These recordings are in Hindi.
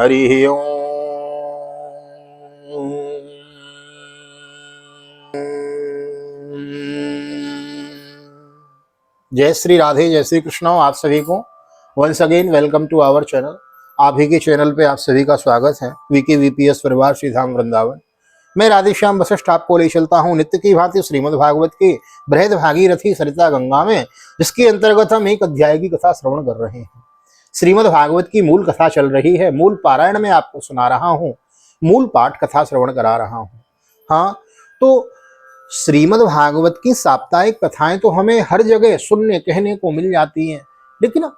हरि ओम। जय श्री राधे, जय श्री कृष्ण। आप सभी को once again welcome to our channel. आप ही के चैनल पे आप सभी का स्वागत है। वीके वीपीएस परिवार श्री धाम वृंदावन। मैं राधेश्याम वशिष्ठ आपको ले चलता हूँ नित्य की भांति श्रीमद् भागवत की बृहद भागीरथी सरिता गंगा में, जिसके अंतर्गत हम एक अध्याय की कथा श्रवण कर रहे हैं। श्रीमद् भागवत की मूल कथा चल रही है। मूल पारायण में आपको सुना रहा हूँ, मूल पाठ कथा श्रवण करा रहा हूँ। हाँ, तो श्रीमद् भागवत की साप्ताहिक कथाएं तो हमें हर जगह सुनने कहने को मिल जाती हैं, लेकिन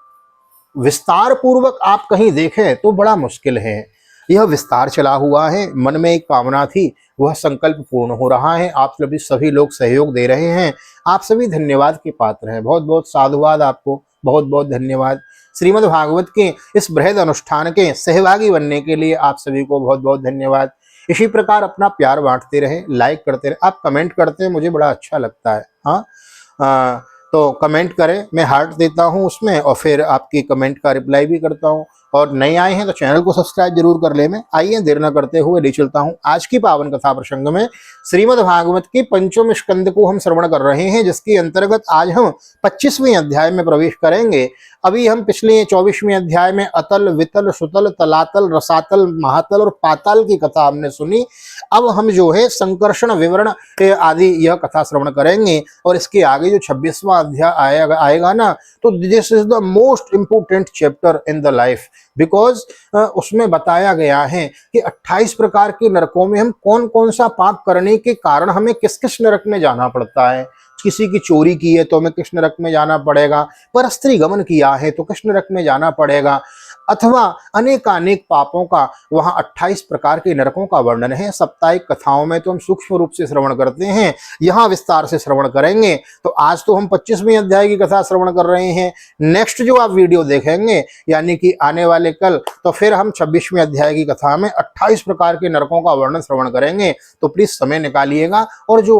विस्तार पूर्वक आप कहीं देखें तो बड़ा मुश्किल है। यह विस्तार चला हुआ है। मन में एक कामना थी, वह संकल्प पूर्ण हो रहा है। आप सभी लोग सहयोग दे रहे हैं। आप सभी धन्यवाद के पात्र हैं। बहुत बहुत साधुवाद आपको, बहुत बहुत धन्यवाद। श्रीमद् भागवत के इस बृहद अनुष्ठान के सहभागी बनने के लिए आप सभी को बहुत बहुत धन्यवाद। इसी प्रकार अपना प्यार बांटते रहे, लाइक करते रहे। आप कमेंट करते हैं, मुझे बड़ा अच्छा लगता है। हाँ, तो कमेंट करें, मैं हार्ट देता हूं उसमें और फिर आपकी कमेंट का रिप्लाई भी करता हूं। और नए आए हैं तो चैनल को सब्सक्राइब जरूर कर ले। मैं आइए देर न करते हुए ले चलता हूं आज की पावन कथा प्रसंग में। श्रीमद् भागवत के पंचम स्कंद को हम श्रवण कर रहे हैं, जिसके अंतर्गत आज हम 25वें अध्याय में प्रवेश करेंगे। अभी हम पिछले 24वें अध्याय में अतल, वितल, सुतल, तलातल, रसातल, महातल और पाताल की कथा हमने सुनी। अब हम जो है संकर्षण, विवरण आदि यह कथा श्रवण करेंगे। और इसके आगे जो 26वां अध्याय आएगा ना, तो this is the most important chapter in the life, because उसमें बताया गया है कि 28 प्रकार के नरकों में हम कौन कौन सा पाप करने के कारण हमें किस किस नरक में जाना पड़ता है। किसी की चोरी की है तो हमें किस नरक में जाना पड़ेगा, परस्त्री गमन किया है तो किस नरक में जाना पड़ेगा, अथवा अनेकानेक पापों का वहां 28 प्रकार के नरकों का वर्णन है। साप्ताहिक कथाओं में तो हम सूक्ष्म रूप से श्रवण करते हैं, यहाँ विस्तार से श्रवण करेंगे। तो आज तो हम 25वें अध्याय की कथा श्रवण कर रहे हैं। नेक्स्ट जो आप वीडियो देखेंगे, यानी कि आने वाले कल, तो फिर हम 26वें अध्याय की कथा में 28 प्रकार के नरकों का वर्णन श्रवण करेंगे। तो प्लीज समय निकालिएगा और जो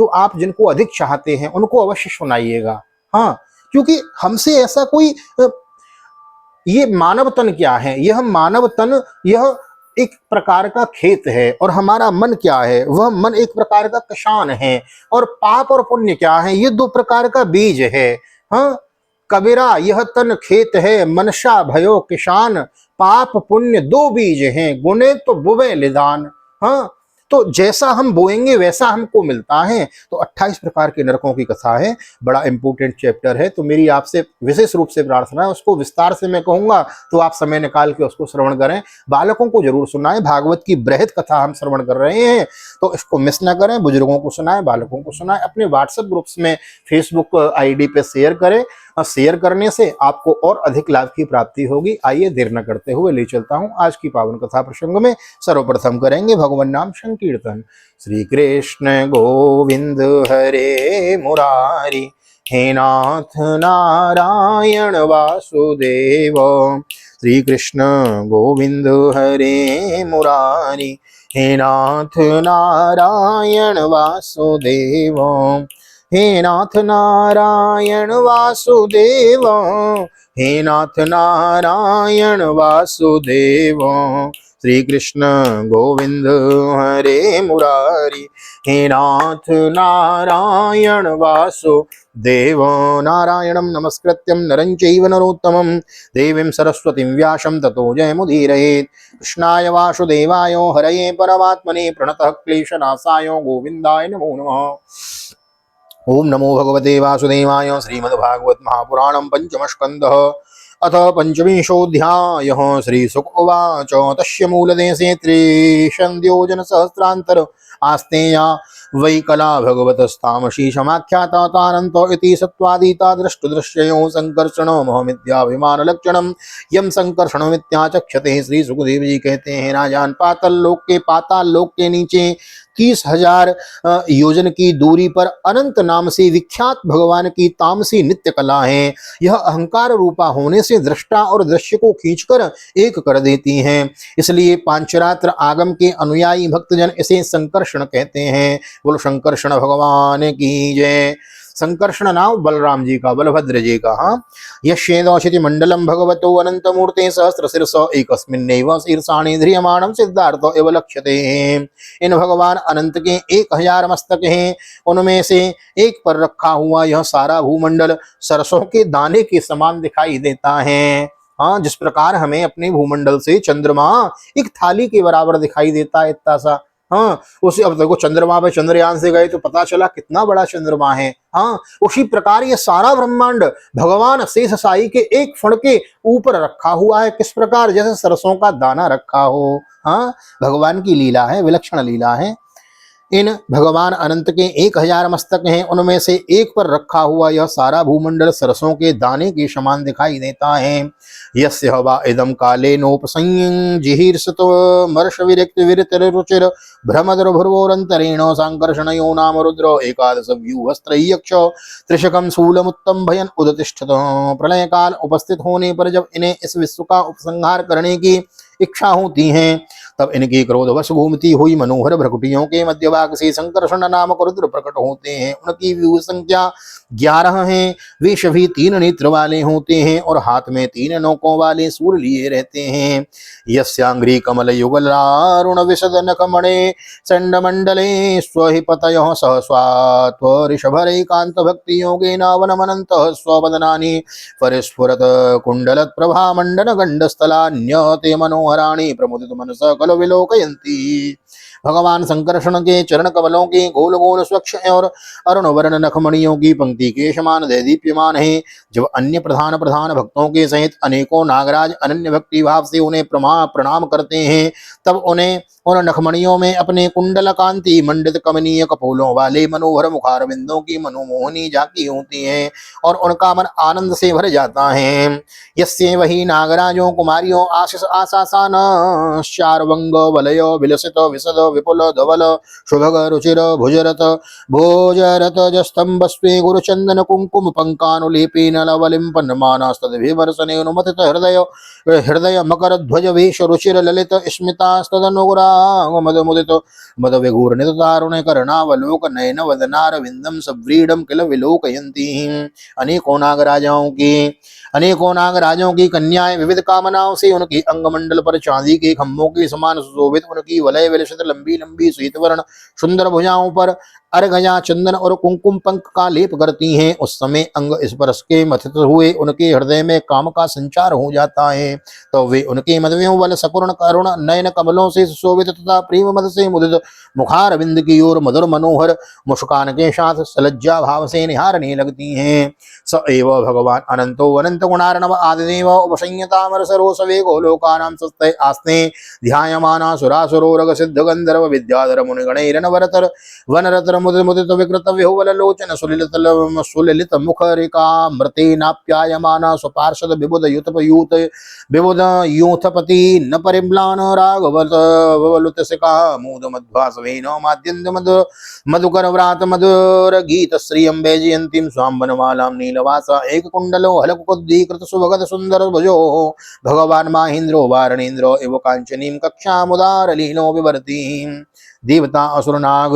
आप जिनको अधिक चाहते हैं उनको अवश्य सुनाइएगा। हाँ, क्योंकि हमसे ऐसा कोई, ये मानव तन क्या है, यह मानव तन यह एक प्रकार का खेत है, और हमारा मन क्या है, वह मन एक प्रकार का किसान है। और पाप और पुण्य क्या है, ये दो प्रकार का बीज है। हाँ, कबीरा यह तन खेत है, मनसा भयो किसान, पाप पुण्य दो बीज हैं, गुने तो बुवे लिदान। हाँ, तो जैसा हम बोएंगे वैसा हमको मिलता है। तो 28 प्रकार के नरकों की कथा है, बड़ा इंपोर्टेंट चैप्टर है। तो मेरी आपसे विशेष रूप से प्रार्थना है, उसको विस्तार से मैं कहूंगा तो आप समय निकाल के उसको श्रवण करें। बालकों को जरूर सुनाएं। भागवत की बृहद कथा हम श्रवण कर रहे हैं, तो इसको मिस ना करें। बुजुर्गों को सुनाएं, बालकों को सुनाएं, अपने व्हाट्सएप ग्रुप्स में, फेसबुक आईडी पे शेयर करें। शेयर करने से आपको और अधिक लाभ की प्राप्ति होगी। आइए देर न करते हुए ले चलता हूं आज की पावन कथा प्रसंग में। सर्वप्रथम करेंगे भगवान नाम संकीर्तन। श्री कृष्ण गोविंद हरे मुरारी, हे नाथ नारायण वासुदेव। श्री कृष्ण गोविंद हरे मुरारी, हे नाथ नारायण वासुदेव। हे नाथ नारायण वासुदेव, हे नाथ नारायण वासुदेव। श्री कृष्ण गोविंद हरे मुरारी, हे नाथ नारायण वासुदेव। नारायणं नमस्कृत्यं नरं चैव नरोत्तमं, देवीं सरस्वतीं व्यासं ततो जयमुदीरयेत्। कृष्णाय वासुदेवाय हरये परमात्मने प्रणतः क्लेशनाशाय गोविन्दाय नमो नमः। ओम नमो भगवते वासुदेवाय। श्रीमद्भागवत महापुराणं पंचम स्कंदः अथ पंचविंशोऽध्यायः। श्रीशुक उवाच तस्य मूलदेशे त्रिशन्द्योजन सहस्रांतर आस्तेया वै कला भगवतस्तामशी समाख्याता तानन्त इति सत्त्वादीता दृष्टुदृश्ययोः संकर्षणो मोहमित्याभिमानलक्षणं यं संकर्षणमित्याचक्षते। श्री सुखदेव जी कहते हैं, राजान, पाताल लोक के नीचे 30,000 योजन की दूरी पर अनंत नाम से विख्यात भगवान की तामसी नित्य कला है। यह अहंकार रूपा होने से दृष्टा और दृश्य को खींचकर एक कर देती हैं। इसलिए पांचरात्र आगम के अनुयायी भक्तजन इसे संकर्षण कहते हैं। बोलो शंकर्षण भगवान की जय। संकर्षण नाम बलराम जी का, बलभद्र जी का। हाँ, यश्येदौषिति मंडलम भगवतो अनंत मूर्ते सहस्र शीर्ष एकस्मिन्नैव शीर्षाणि ध्रियमाणं सिद्धार्थ एव लक्ष्यते। इन भगवान अनंत के 1000 मस्तक हैं, उनमें से एक पर रखा हुआ यह सारा भूमंडल सरसों के दाने के समान दिखाई देता है। हाँ, जिस प्रकार हमें अपने भूमंडल से चंद्रमा एक थाली के बराबर दिखाई देता है, इतना सा। हाँ, उसी अब देखो चंद्रमा पे चंद्रयान से गए तो पता चला कितना बड़ा चंद्रमा है। हाँ, उसी प्रकार ये सारा ब्रह्मांड भगवान शेष साई के एक फण के ऊपर रखा हुआ है। किस प्रकार? जैसे सरसों का दाना रखा हो। हाँ, भगवान की लीला है, विलक्षण लीला है। इन भगवान अनंत के 1000 मस्तक हैं, उनमें से एक पर रखा हुआ यह सारा भूमंडल सरसों के दाने के समान दिखाई देता है। यस्य हवा इदम काले नोपसंजिहीर्षतो मर्ष विरक्त विरतर रुचिर भ्रमदर भ्रुवोरंतरेण सांकर्षणयो नाम रुद्र एकादश व्यूहस्त्रयक्ष त्रिशकम शूलमुत्तम भयन उदतिष्ठत। प्रलय काल उपस्थित होने पर जब इन्हें इस विश्व का उपसंहार करने की इच्छा होती है, तब इनकी क्रोधवश घूमती हुई मनोहर भ्रकुटियों के मध्य भाग से संकर्षण नामक रुद्र प्रकट होते हैं। उनकी व्यूह संख्या 11 है। वे सभी 3 नेत्र वाले होते हैं और हाथ में 3 नोकों वाले सूल लिए रहते हैं। यस्यांग्री कमल युगलारुण विशद नखमणे चंडमंडले स्वहिपतयः सहस्वात् ऋषभरेकांत भक्ति योगेन वनमनंत स्ववदनानि परिस्फुरत कुंडलत प्रभा मंडन गंडस्थलान्यते मनोहराणि प्रमुदित मनस कल विलोकयन्ति। भगवान संकर्षण के चरण कमलों के गोल गोल स्वच्छ और अरुण वर्ण नखमणियों की पंक्ति के समान दीप्यमान है। जब अन्य प्रधान भक्तों के सहित अनेकों नागराज अनन्य भक्ति भाव से उन्हें प्रणाम करते हैं, तब उन्हें उन नखमणियों में अपने कुंडल कांति मंडित कमनीय कपोलों वाले मनोहर मुखारविंदों की मनोमोहनी झांकी होती है और उनका मन आनंद से भर जाता है। यस्य वही नागराजों कुमारियों आशीष आशासान चारवंग वलयो विलसित विशद विपुल धवल शुभग रुचिर भुजरत भोजरत जस्तंभस्वे गुरुचंदन कुंकुम पंकानुलेपेन लवलिंपन्मानास्तद्भिवर्षने अनुमतित हृदय मकर ध्वज वेश रुचिर ललित स्मितास्तदनुग्रा मद मुदित मद विघूर नित तारुण्य करणावलोक नयन वदनार विंदम सव्रीडम किल विलोकयन्ति। अनेकों नागराजों की कन्याएं विविध कामनाओं से उनके अंगमंडल पर चांदी के खम्भों के समान सुशोभित उनकी वलय विलसित लंबी लंबी श्वेतवर्ण सुंदर भुजाओं पर अर्घया चंदन और कुंकुम पंख का लेप करती हैं। उस समय अंग स्पर्श के मथित हुए उनके हृदय में काम का संचार हो जाता है, तो वे उनके मधुमेह वल सकुर्ण करुण नयन कमलों से सुशोभित तथा प्रेम मद से मुदित मुखार बिंद की ओर मधुर मनोहर मुस्कान के साथ सलज्जा भाव से निहारने लगती हैं। स एव भगवान अनंतो अनंत गुणार्णव आदिदेव उपसंयतामर सरोसवे गोलोकानां सस्ते आस्ते ध्यायमाना सुरासुरोरग सिद्ध गंधर्व विद्याधर मुनिगणैरनवरतर वनरतर मुदित विकृत विहुवल लोचन सुललित मुख रेखा मृते नाप्यायमाना स्वपार्षद विबुध युतपयूत विबुध यूथपति न परिम्लान राघवत वलुतसिका मूद मध्वासवेन माद्यन्त मधुकर व्रात मधुर गीत श्रियं वैजयन्तीं स्वां वनमालां नीलवासा एक कुंडलो हलकुद्दीकृत सुभगत सुंदर भुजो भगवान माहेन्द्रो वारणेन्द्रो एव कांचनीं कक्षामुदार लीनो विवर्तीं। देवता असुर नाग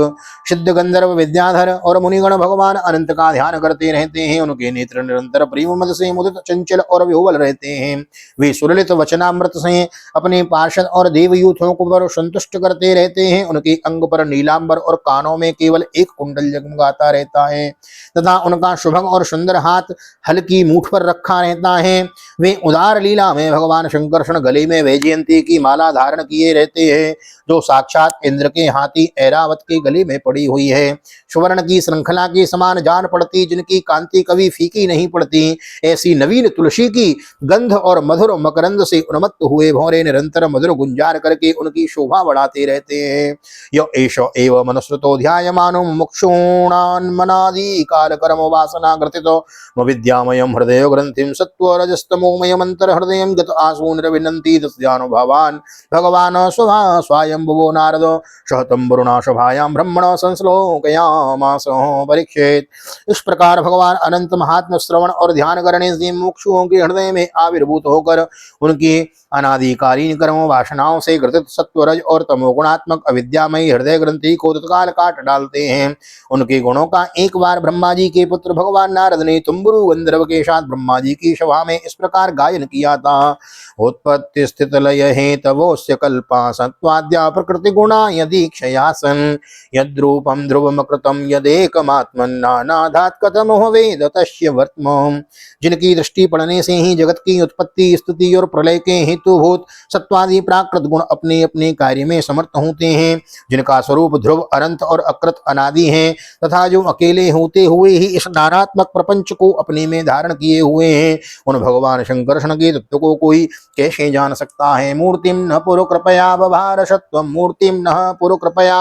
सिद्ध गंधर्व विद्याधर और मुनिगण भगवान अनंत का ध्यान करते रहते हैं। उनके नेत्र निरंतर प्रेम मद से मुदित चंचल और विह्वल रहते हैं। वे सुललित वचनामृत से अपने पार्षद और देवयूथों को पर संतुष्ट करते रहते हैं। उनके अंग पर नीलांबर और कानों में केवल एक कुंडल जगमगाता रहता है तथा उनका शुभग और सुंदर हाथ हल्की मूठ पर रखा रहता है। वे उदार लीला में भगवान शंकरषण गले में वैजयंती की माला धारण किए रहते हैं, जो साक्षात इंद्र के हाथी ऐरावत के गले में पड़ी हुई है। सुवर्ण की श्रृंखला के समान जान पड़ती, जिनकी कांति कभी फीकी नहीं पड़ती, ऐसी नवीन तुलसी की गंध और मधुर मकरंद से उन्मत्त हुए भौरे निरंतर मधुर गुंजार करके उनकी शोभा बढ़ाते रहते हैं। यो एषो एव मनुस्मृतो ध्यायमानो मुमुक्षूणान्मनादि काल कर्म वासना ग्रथितो विद्यामयं हृदय ग्रंथिं सत्व रजस्तमोमयं अंतर हृदयं गत आसून विनंती तस्यानुभावान् भगवान स्वयंभुवो नारदो सहतं वरुणा सभायां ब्रह्मण संश्लोकयामास परीक्षित। इस प्रकार भगवान अनंत महात्म श्रवण और ध्यान करने से मुमुक्षुओं के हृदय में आविर्भूत होकर उनकी अनादिकालीन कर्मों वासनाओं से ग्रसित सत्वरज और तमोगुणात्मक अविद्यामयी हृदय ग्रंथि को तत्काल काट डालते हैं। उनके गुणों का एक बार ब्रह्मा जी के पुत्र भगवान नारद ने तुम्बुरु गंधर्व के साथ ब्रह्मा जी की सभा में इस प्रकार गायन किया था। उत्पत्ति स्थित लय हेतवोस्य कल्पा सत्वाद्या प्रकृति गुणा यदीक्षयासन यद्रूपम ध्रुवम कृतम यदेकमात्मन्नानाधात् कथम वेद तस्य वर्त्म। जिनकी दृष्टि पड़ने से ही जगत की उत्पत्ति स्तुति और प्रलय के हेतुभूत सत्वादि प्राकृत गुण अपने अपने कार्य में समर्थ होते हैं, जिनका स्वरूप ध्रुव अनंत और अकृत अनादि है तथा जो अकेले होते हुए ही इस नानात्मक प्रपंच को अपने में धारण किए हुए हैं, उन भगवान शंकर्षण के तत्व को कोई कैसे जान सकता है। मूर्तिम न पुरु कृपया बभार सत्वम मूर्तिम न पुरु कृपया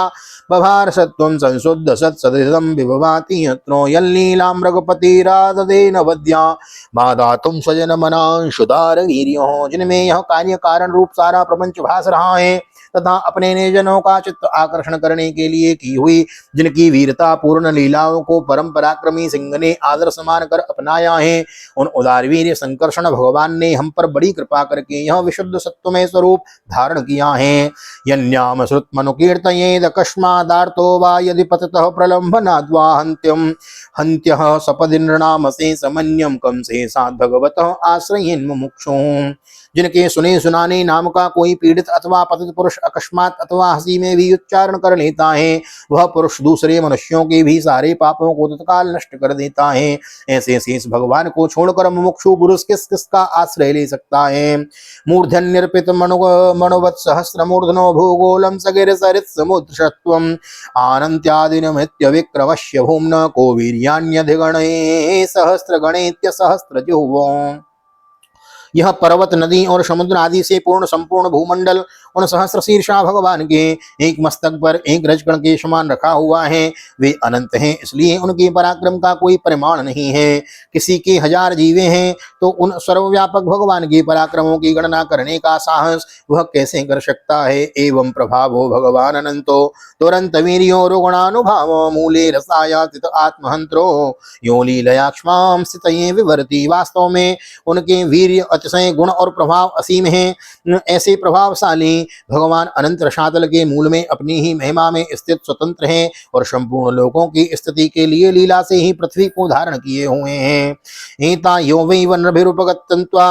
बभार सत्वम संशुद्ध सत्सदिदं विभवाति यत्रो यल्लीला मृगपति राधदेन वद्या मादातुम स्वजन मनांशुदार वीर्यो। जिनमें यह कार्य कारण रूप सारा प्रपंच भास रहा है तथा अपने निजनों का चित्त आकर्षण करने के लिए की हुई जिनकी वीरता पूर्ण लीलाओं को परम पराक्रमी सिंह ने आदर समान कर अपनाया है, उन उदारवीर संकर्षण भगवान ने हम पर बड़ी कृपा करके यह विशुद्ध सत्वमय स्वरूप धारण किया है। यन्याम श्रुतमनुकीर्तयेद अकस्मादार्तो वा यदि पततः प्रलम्भनाद्वा हन्त्यं हन्त्यः सपदि नृणामसे समन्यम कम से साथ भगवतः आश्रयेन मुमुक्षुः। जिनके सुने सुनाने नाम का कोई पीड़ित अथवा पतित पुरुष अकस्मात अथवा हंसी में भी उच्चारण कर लेता है, वह पुरुष दूसरे मनुष्यों के भी सारे पापों को तत्काल नष्ट कर देता है। ऐसे शेष भगवान को छोड़कर मुमुक्षु पुरुष किस किसका आश्रय ले सकता है। मूर्धन्यर्पित मणुवत् सहस्र मूर्धनो भूगोलम सगिर सरित समुद्रत्वम आनंत्यादिनमित्य विक्रमश्य भूम्न को वीर्यान्यधिगणे सहस्र गणेत्य सहस्र जुह्वो। यह पर्वत नदी और समुद्र आदि से पूर्ण संपूर्ण भूमंडल उन सहस्र शीर्षा भगवान के एक मस्तक पर एक रजकण के समान रखा हुआ है। वे अनंत हैं, इसलिए उनके पराक्रम का कोई परिमाण नहीं है। किसी के हजार जीवे हैं तो उन सर्वव्यापक भगवान के पराक्रमों की गणना करने का साहस वह कैसे कर सकता है। एवं प्रभावो भगवान अनंतो तुरंत वीर्यो रुगुणानुभावो मूले रसायातित आत्महंत्रो यो लीलया क्ष्मां स्थितये विवर्ति। वास्तव में उनके वीर्य अतिशय गुण और प्रभाव असीम है। ऐसे प्रभावशाली भगवान अनंत रसातल के मूल में अपनी ही महिमा में स्थित स्वतंत्र हैं और संपूर्ण लोकों की स्थिति के लिए लीला से ही पृथ्वी को धारण किए हुए हैं। एता यो वै वनभिरुपगतन्त्वा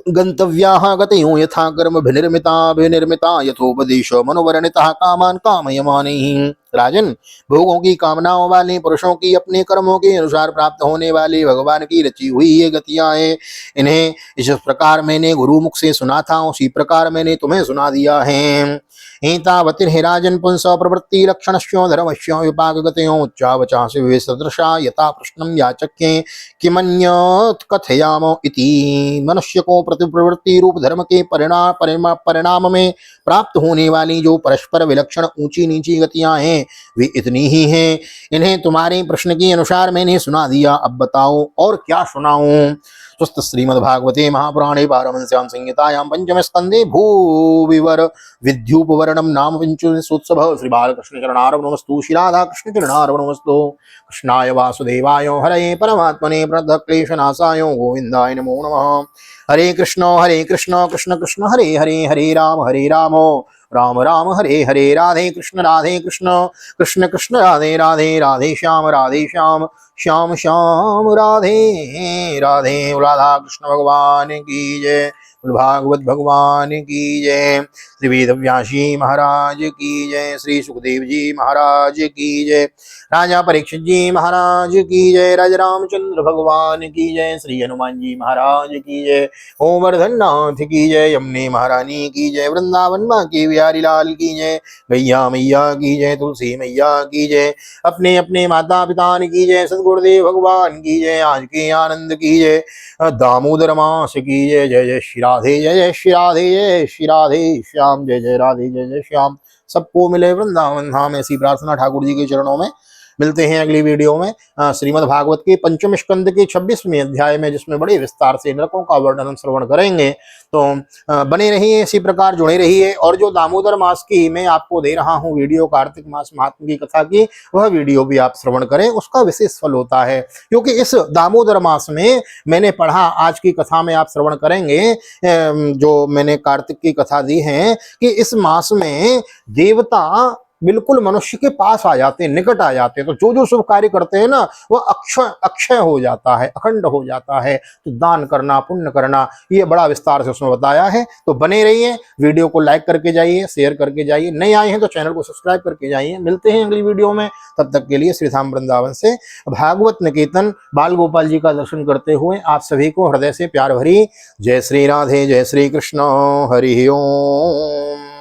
गंतव्याः गतयो यथा कर्मभिर्निर्मिता यथोपदेश मनोवर्णिता कामान कामयमानैः। राजन, भोगों की कामनाओं वाले पुरुषों की अपने कर्मों के अनुसार प्राप्त होने वाली भगवान की रची हुई ये गतियां हैं। इन्हें इस प्रकार मैंने गुरु मुख से सुना था, उसी प्रकार मैंने तुम्हें सुना दिया है। एतावतिर्हि राजन् पुंस प्रवृत्ति लक्षणस्यो धर्मस्यो विपाकगतयो उच्चावचांसि विवेशदृशा यथा प्रश्नं याचक्ये किमन्यत् कथयामो इति। मनुष्य को प्रतिप्रवृत्ति रूप धर्म के परिणाम में प्राप्त होने वाली जो परस्पर विलक्षण ऊंची नीची गतियां हैं वे इतनी ही हैं। इन्हें तुम्हारे प्रश्न के अनुसार मैंने सुना दिया, अब बताओ और क्या सुनाऊं। स्वस्थ श्रीमद्भागवते महापुराणे पारमहंस्यां संहितायां पंचम स्कंदे भूविवर विद्युपवर्णम नाम पंचदशोत्सवः। श्री बालकृष्ण चरणार्पणमस्तु। श्री राधा कृष्ण चरणार्पणमस्तु। कृष्णाय वासुदेवाय हरये परमात्मने प्रणतक्लेशनाशाय गोविन्दाय नमो नमः। हरे कृष्ण कृष्ण कृष्ण हरे हरे, हरे राम राम राम हरे हरे। राधे कृष्ण कृष्ण कृष्ण राधे राधे, राधे श्याम श्याम श्याम राधे राधे। राधा कृष्ण भगवान की जय, भागवत भगवान की जय, श्री वेदव्यासी महाराज की जय, श्री सुखदेव जी महाराज की जय, राजा परीक्षित जी महाराज की जय, राजा रामचंद्र भगवान की जय, श्री हनुमान जी महाराज की जय, गोवर्धन नाथ की जय, यमुने महारानी की जय, वृंदावन माँ के बिहारी लाल की जय, गैया मैया की जय, तुलसी मैया की जय, अपने अपने माता पिता की जय, सदगुरुदेव भगवान की जय, आज के आनंद की जय, दामोदर मास की जय। जय जय श्री राधे, जय जय श्री राधे, जय श्री राधे श्याम, जय जय राधे जय जय श्याम। सबको मिले वृंदावन धाम, ऐसी प्रार्थना ठाकुर जी के चरणों में मिलते हैं अगली वीडियो में श्रीमद् भागवत के पंचम स्कंद के 26वें अध्याय में, जिसमें बड़े विस्तार से नरकों का वर्णन श्रवण करेंगे। तो बने रहिए, इसी प्रकार जुड़े रहिए। और जो दामोदर मास की मैं आपको दे रहा हूँ वीडियो, कार्तिक मास महात्म की कथा की, वह वीडियो भी आप श्रवण करें, उसका विशेष फल होता है। क्योंकि इस दामोदर मास में मैंने पढ़ा, आज की कथा में आप श्रवण करेंगे, जो मैंने कार्तिक की कथा दी है, कि इस मास में देवता बिल्कुल मनुष्य के पास आ जाते हैं, निकट आ जाते हैं। तो जो जो शुभ कार्य करते हैं ना, वह अक्षय अक्षय हो जाता है, अखंड हो जाता है। तो दान करना, पुण्य करना, ये बड़ा विस्तार से उसमें बताया है। तो बने रहिए, वीडियो को लाइक करके जाइए, शेयर करके जाइए, नए आए हैं तो चैनल को सब्सक्राइब करके जाइए। मिलते हैं अगली वीडियो में, तब तक के लिए श्री धाम वृंदावन से भागवत निकेतन बाल गोपाल जी का दर्शन करते हुए आप सभी को हृदय से प्यार भरी जय श्री राधे, जय श्री कृष्ण, हरि ओम।